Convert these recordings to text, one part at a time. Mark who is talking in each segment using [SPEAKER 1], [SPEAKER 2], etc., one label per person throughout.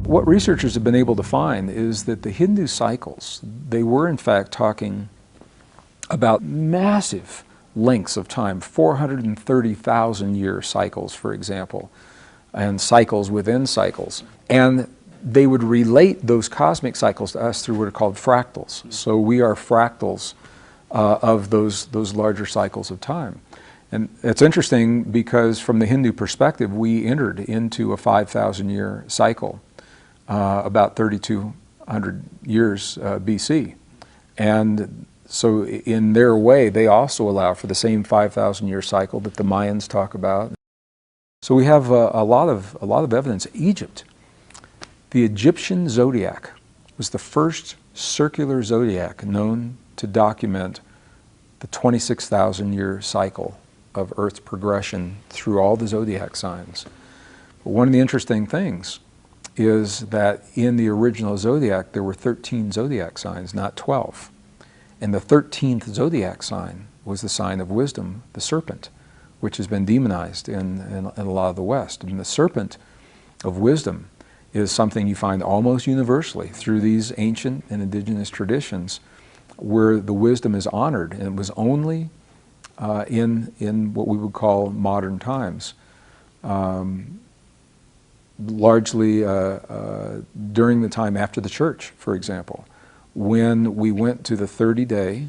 [SPEAKER 1] What researchers have been able to find is that the Hindu cycles, they were in fact talking about massive lengths of time, 430,000 year cycles, for example, and cycles within cycles. And they would relate those cosmic cycles to us through what are called fractals. So we are fractals of those larger cycles of time. And it's interesting because from the Hindu perspective, we entered into a 5,000 year cycle about 3,200 years BC. And so in their way, they also allow for the same 5,000 year cycle that the Mayans talk about. So we have a lot of evidence. Egypt, the Egyptian zodiac was the first circular zodiac known to document the 26,000 year cycle of Earth's progression through all the zodiac signs. But one of the interesting things is that in the original zodiac there were 13 zodiac signs, not 12. And the 13th zodiac sign was the sign of wisdom, the serpent, which has been demonized in a lot of the West. And the serpent of wisdom is something you find almost universally through these ancient and indigenous traditions where the wisdom is honored, and it was only in what we would call modern times. Largely during the time after the church, for example, when we went to the 30-day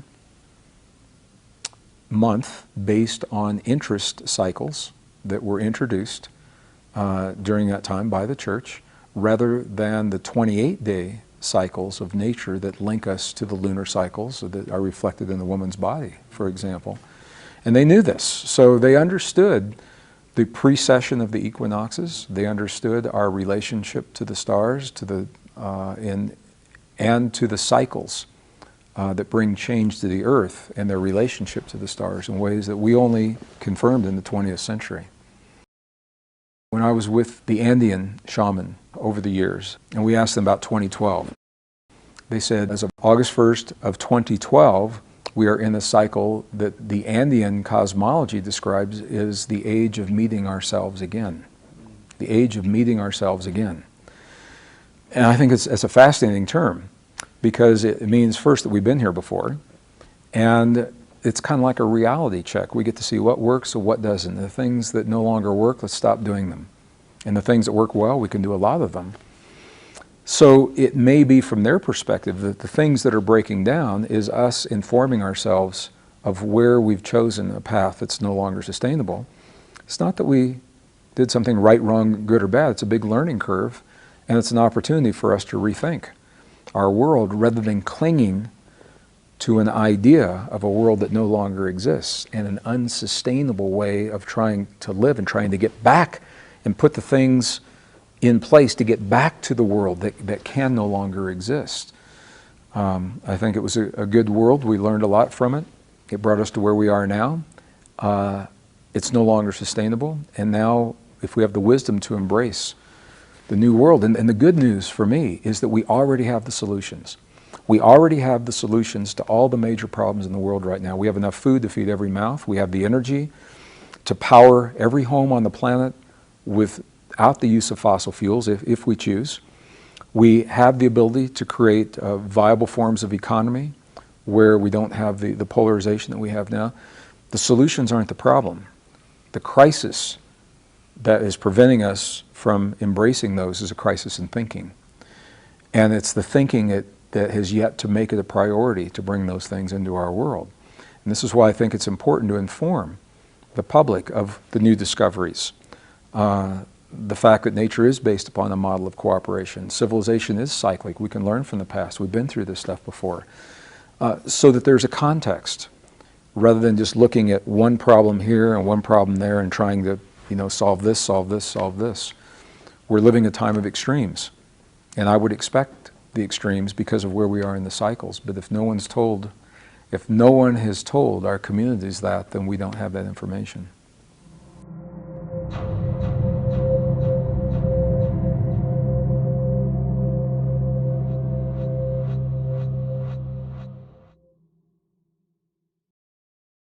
[SPEAKER 1] month based on interest cycles that were introduced during that time by the church, rather than the 28-day cycles of nature that link us to the lunar cycles that are reflected in the woman's body, for example. And they knew this, so they understood the precession of the equinoxes. They understood our relationship to the stars, to the and to the cycles that bring change to the earth and their relationship to the stars in ways that we only confirmed in the 20th century. When I was with the Andean shaman over the years, and we asked them about 2012, they said, as of August 1st of 2012, we are in a cycle that the Andean cosmology describes as the age of meeting ourselves again. The age of meeting ourselves again. And I think it's a fascinating term because it means first that we've been here before, and it's kind of like a reality check. We get to see what works and what doesn't. The things that no longer work, let's stop doing them. And the things that work well, we can do a lot of them. So it may be from their perspective that the things that are breaking down is us informing ourselves of where we've chosen a path that's no longer sustainable. It's not that we did something right, wrong, good or bad. It's a big learning curve, and it's an opportunity for us to rethink our world rather than clinging to an idea of a world that no longer exists and an unsustainable way of trying to live and trying to get back and put the things in place to get back to the world that can no longer exist. I think it was a good world. We learned a lot from it. It brought us to where we are now. It's no longer sustainable, and now if we have the wisdom to embrace the new world, and the good news for me is that we already have the solutions. We already have the solutions to all the major problems in the world right now. We have enough food to feed every mouth. We have the energy to power every home on the planet without the use of fossil fuels, if we choose. We have the ability to create viable forms of economy where we don't have the polarization that we have now. The solutions aren't the problem. The crisis that is preventing us from embracing those is a crisis in thinking. And it's the thinking that has yet to make it a priority to bring those things into our world. And this is why I think it's important to inform the public of the new discoveries. The fact that nature is based upon a model of cooperation. Civilization is cyclic. We can learn from the past. We've been through this stuff before. So that there's a context, rather than just looking at one problem here and one problem there and trying to, solve this, solve this, solve this. We're living a time of extremes. And I would expect the extremes because of where we are in the cycles. But if no one has told our communities that, then we don't have that information.